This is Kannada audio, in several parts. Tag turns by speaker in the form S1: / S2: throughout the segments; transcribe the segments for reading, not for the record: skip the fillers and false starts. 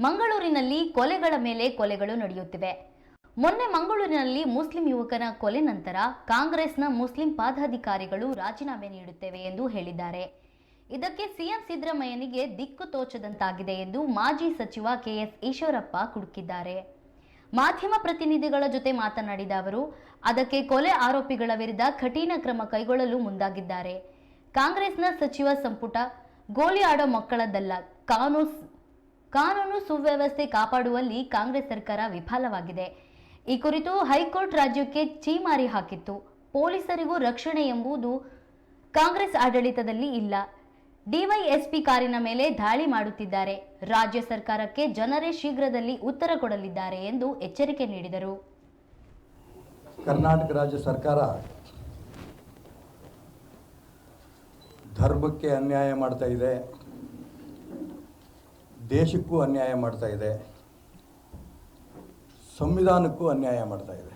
S1: ಮಂಗಳೂರಿನಲ್ಲಿ ಕೊಲೆಗಳ ಮೇಲೆ ಕೊಲೆಗಳು ನಡೆಯುತ್ತಿವೆ. ಮೊನ್ನೆ ಮಂಗಳೂರಿನಲ್ಲಿ ಮುಸ್ಲಿಂ ಯುವಕನ ಕೊಲೆ ನಂತರ ಕಾಂಗ್ರೆಸ್ನ ಮುಸ್ಲಿಂ ಪದಾಧಿಕಾರಿಗಳು ರಾಜೀನಾಮೆ ನೀಡುತ್ತೇವೆ ಎಂದು ಹೇಳಿದ್ದಾರೆ. ಇದಕ್ಕೆ ಸಿಎಂ ಸಿದ್ದರಾಮಯ್ಯನಿಗೆ ದಿಕ್ಕು ತೋಚದಂತಾಗಿದೆ ಎಂದು ಮಾಜಿ ಸಚಿವ ಕೆಎಸ್ ಈಶ್ವರಪ್ಪ ಕುಟುಕಿದ್ದಾರೆ. ಮಾಧ್ಯಮ ಪ್ರತಿನಿಧಿಗಳ ಜೊತೆ ಮಾತನಾಡಿದ ಅವರು, ಅದಕ್ಕೆ ಕೊಲೆ ಆರೋಪಿಗಳ ವಿರುದ್ಧ ಕಠಿಣ ಕ್ರಮ ಕೈಗೊಳ್ಳಲು ಮುಂದಾಗಿದ್ದಾರೆ. ಕಾಂಗ್ರೆಸ್ನ ಸಚಿವ ಸಂಪುಟ ಗೋಲಿ ಆಡೋ ಮಕ್ಕಳದ್ದಲ್ಲ. ಕಾನೂನು ಸುವ್ಯವಸ್ಥೆ ಕಾಪಾಡುವಲ್ಲಿ ಕಾಂಗ್ರೆಸ್ ಸರ್ಕಾರ ವಿಫಲವಾಗಿದೆ. ಈ ಕುರಿತು ಹೈಕೋರ್ಟ್ ರಾಜ್ಯಕ್ಕೆ ಛೀಮಾರಿ ಹಾಕಿತ್ತು. ಪೊಲೀಸರಿಗೂ ರಕ್ಷಣೆ ಎಂಬುದು ಕಾಂಗ್ರೆಸ್ ಆಡಳಿತದಲ್ಲಿ ಇಲ್ಲ. ಡಿವೈಎಸ್ಪಿ ಕಾರಿನ ಮೇಲೆ ದಾಳಿ ಮಾಡುತ್ತಿದ್ದಾರೆ. ರಾಜ್ಯ ಸರ್ಕಾರಕ್ಕೆ ಜನರೇ ಶೀಘ್ರದಲ್ಲಿ ಉತ್ತರ ಕೊಡಲಿದ್ದಾರೆ ಎಂದು ಎಚ್ಚರಿಕೆ ನೀಡಿದರು.
S2: ಕರ್ನಾಟಕ ರಾಜ್ಯ ಸರ್ಕಾರ ಧರ್ಮಕ್ಕೆ ಅನ್ಯಾಯ ಮಾಡ್ತಾ ಇದೆ, ದೇಶಕ್ಕೂ ಅನ್ಯಾಯ ಮಾಡ್ತಾ ಇದೆ, ಸಂವಿಧಾನಕ್ಕೂ ಅನ್ಯಾಯ ಮಾಡ್ತಾ ಇದೆ.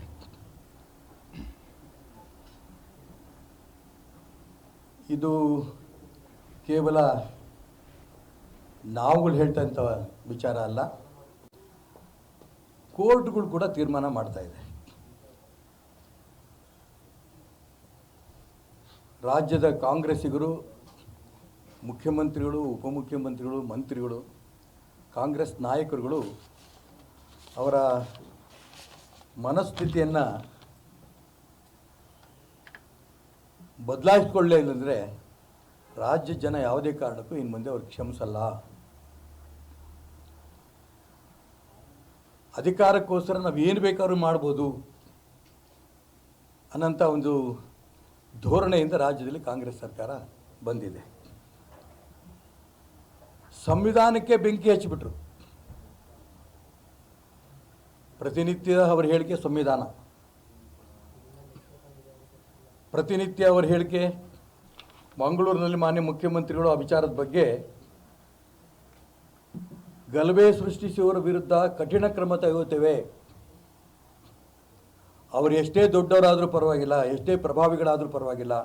S2: ಇದು ಕೇವಲ ನಾವುಗಳು ಹೇಳ್ತಂಥ ವಿಚಾರ ಅಲ್ಲ, ಕೋರ್ಟ್ಗಳು ಕೂಡ ತೀರ್ಮಾನ ಮಾಡ್ತಾ ಇದೆ. ರಾಜ್ಯದ ಕಾಂಗ್ರೆಸ್ಸಿಗರು, ಮುಖ್ಯಮಂತ್ರಿಗಳು, ಉಪಮುಖ್ಯಮಂತ್ರಿಗಳು, ಮಂತ್ರಿಗಳು, ಕಾಂಗ್ರೆಸ್ ನಾಯಕರುಗಳು ಅವರ ಮನಸ್ಥಿತಿಯನ್ನು ಬದಲಾಯಿಸ್ಕೊಳ್ಳೇ ಇಲ್ಲಂದರೆ ರಾಜ್ಯ ಜನ ಯಾವುದೇ ಕಾರಣಕ್ಕೂ ಇನ್ನು ಮುಂದೆ ಅವ್ರಿಗೆ ಕ್ಷಮಿಸಲ್ಲ. ಅಧಿಕಾರಕ್ಕೋಸ್ಕರ ನಾವು ಏನು ಬೇಕಾದ್ರೂ ಮಾಡ್ಬೋದು ಅನ್ನೋಂಥ ಒಂದು ಧೋರಣೆಯಿಂದ ರಾಜ್ಯದಲ್ಲಿ ಕಾಂಗ್ರೆಸ್ ಸರ್ಕಾರ ಬಂದಿದೆ. ಸಂವಿಧಾನಕ್ಕೆ ಬೆಂಕಿ ಹಚ್ಚಿಬಿಟ್ರು. ಪ್ರತಿನಿತ್ಯ ಅವರ ಹೇಳಿಕೆ ಸಂವಿಧಾನ, ಪ್ರತಿನಿತ್ಯ ಅವರ ಹೇಳಿಕೆ ಮಂಗಳೂರಿನಲ್ಲಿ ಮಾನ್ಯ ಮುಖ್ಯಮಂತ್ರಿಗಳು ಆ ವಿಚಾರದ ಬಗ್ಗೆ ಗಲಭೆ ಸೃಷ್ಟಿಸುವವರ ವಿರುದ್ಧ ಕಠಿಣ ಕ್ರಮ ತೆಗೆದುತ್ತೇವೆ, ಅವರು ಎಷ್ಟೇ ದೊಡ್ಡವರಾದರೂ ಪರವಾಗಿಲ್ಲ, ಎಷ್ಟೇ ಪ್ರಭಾವಿಗಳಾದರೂ ಪರವಾಗಿಲ್ಲ,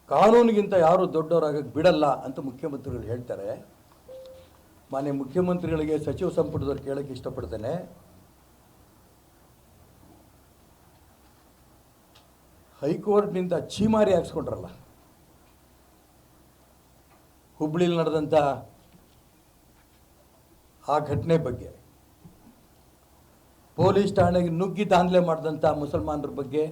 S2: ಕಾನೂನಿಗಿಂತ ಯಾರು ದೊಡ್ಡವರಾಗಕ್ಕೆ ಬಿಡಲ್ಲ ಅಂತ ಮುಖ್ಯಮಂತ್ರಿಗಳು ಹೇಳ್ತಾರೆ. ಮಾನ್ಯ ಮುಖ್ಯಮಂತ್ರಿಗಳಿಗೆ ಸಚಿವ ಸಂಪುಟದವ್ರು ಕೇಳಕ್ಕೆ ಇಷ್ಟಪಡ್ತೇನೆ, ಹೈಕೋರ್ಟ್ನಿಂದ ಛೀಮಾರಿ ಹಾಕ್ಸ್ಕೊಂಡ್ರಲ್ಲ, ಹುಬ್ಬಳ್ಳಿಯಲ್ಲಿ ನಡೆದಂಥ ಆ ಘಟನೆ ಬಗ್ಗೆ, ಪೊಲೀಸ್ ಠಾಣೆಗೆ ನುಗ್ಗಿ ದಾಂಧಲೆ ಮಾಡಿದಂಥ ಮುಸಲ್ಮಾನರ ಬಗ್ಗೆ,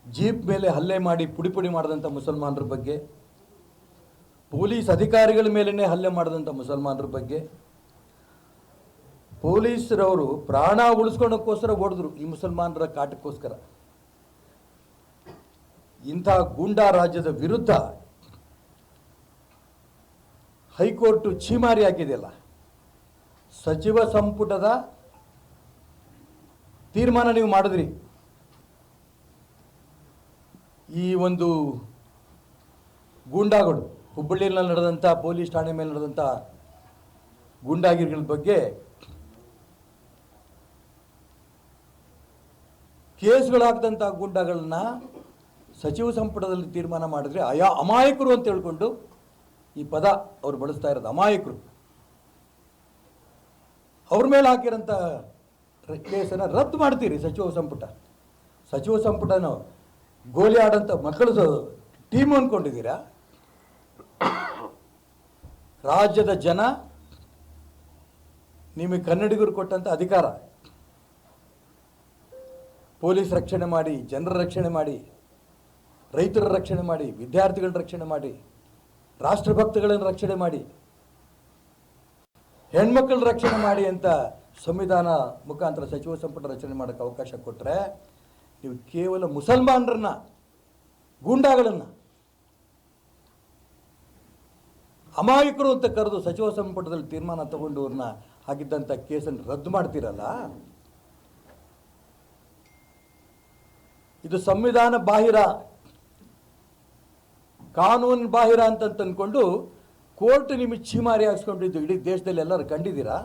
S2: ಜೀಪ್ ಮೇಲೆ ಹಲ್ಲೆ ಮಾಡಿ ಪುಡಿ ಮಾಡಿದಂಥ ಮುಸಲ್ಮಾನರ ಬಗ್ಗೆ, ಪೊಲೀಸ್ ಅಧಿಕಾರಿಗಳ ಮೇಲೇ ಹಲ್ಲೆ ಮಾಡಿದಂಥ ಮುಸಲ್ಮಾನರ ಬಗ್ಗೆ, ಪೊಲೀಸರವರು ಪ್ರಾಣ ಉಳಿಸ್ಕೊಳ್ಳೋಕ್ಕೋಸ್ಕರ ಓಡಿದ್ರು ಈ ಮುಸಲ್ಮಾನರ ಕಾಟಕ್ಕೋಸ್ಕರ. ಇಂಥ ಗೂಂಡಾ ರಾಜ್ಯದ ವಿರುದ್ಧ ಹೈಕೋರ್ಟು ಛೀಮಾರಿ ಹಾಕಿದೆಯಲ್ಲ, ಸಚಿವ ಸಂಪುಟದ ತೀರ್ಮಾನ ನೀವು ಮಾಡಿದ್ರಿ. ಈ ಒಂದು ಗೂಂಡಾಗಳು ಹುಬ್ಬಳ್ಳಿಯಲ್ಲಿ ನಡೆದಂಥ ಪೊಲೀಸ್ ಠಾಣೆ ಮೇಲೆ ನಡೆದಂಥ ಗೂಂಡಾಗಿರಿಗಳ ಬಗ್ಗೆ ಕೇಸ್ಗಳಾಗ್ದಂಥ ಗೂಂಡಾಗಳನ್ನ ಸಚಿವ ಸಂಪುಟದಲ್ಲಿ ತೀರ್ಮಾನ ಮಾಡಿದ್ರೆ ಅಮಾಯಕರು ಅಂತ ಹೇಳ್ಕೊಂಡು, ಈ ಪದ ಅವ್ರು ಬಳಸ್ತಾ ಇರೋದು ಅಮಾಯಕರು, ಅವ್ರ ಮೇಲೆ ಹಾಕಿರೋಂಥ ಕೇಸನ್ನು ರದ್ದು ಮಾಡ್ತೀರಿ. ಸಚಿವ ಸಂಪುಟನ ಗೋಲಿ ಆಡೋಂಥ ಮಕ್ಕಳದು ಟೀಮ್ ಅಂದ್ಕೊಂಡಿದ್ದೀರಾ? ರಾಜ್ಯದ ಜನ ನಿಮಗೆ ಕನ್ನಡಿಗರು ಕೊಟ್ಟಂಥ ಅಧಿಕಾರ, ಪೊಲೀಸ್ ರಕ್ಷಣೆ ಮಾಡಿ, ಜನರ ರಕ್ಷಣೆ ಮಾಡಿ, ರೈತರ ರಕ್ಷಣೆ ಮಾಡಿ, ವಿದ್ಯಾರ್ಥಿಗಳ ರಕ್ಷಣೆ ಮಾಡಿ, ರಾಷ್ಟ್ರಭಕ್ತಗಳನ್ನು ರಕ್ಷಣೆ ಮಾಡಿ, ಹೆಣ್ಮಕ್ಳ ರಕ್ಷಣೆ ಮಾಡಿ ಅಂತ ಸಂವಿಧಾನ ಮುಖಾಂತರ ಸಚಿವ ಸಂಪುಟ ರಚನೆ ಮಾಡೋಕ್ಕೆ ಅವಕಾಶ ಕೊಟ್ಟರೆ, ನೀವು ಕೇವಲ ಮುಸಲ್ಮಾನರನ್ನ, ಗೂಂಡಾಗಳನ್ನು ಅಮಾಯಕರು ಅಂತ ಕರೆದು ಸಚಿವ ಸಂಪುಟದಲ್ಲಿ ತೀರ್ಮಾನ ತಗೊಂಡು ಅವ್ರನ್ನ ಹಾಕಿದ್ದಂಥ ಕೇಸನ್ನು ರದ್ದು ಮಾಡ್ತೀರಲ್ಲ, ಇದು ಸಂವಿಧಾನ ಬಾಹಿರ, ಕಾನೂನು ಬಾಹಿರ ಅಂತ ಅಂದ್ಕೊಂಡು ಕೋರ್ಟ್ ನಿಮಗೆ ಛೀಮಾರಿ ಹಾಕ್ಸ್ಕೊಂಡಿದ್ದು ಇಡೀ ದೇಶದಲ್ಲಿ ಎಲ್ಲರೂ ಕಂಡಿದ್ದೀರಾ?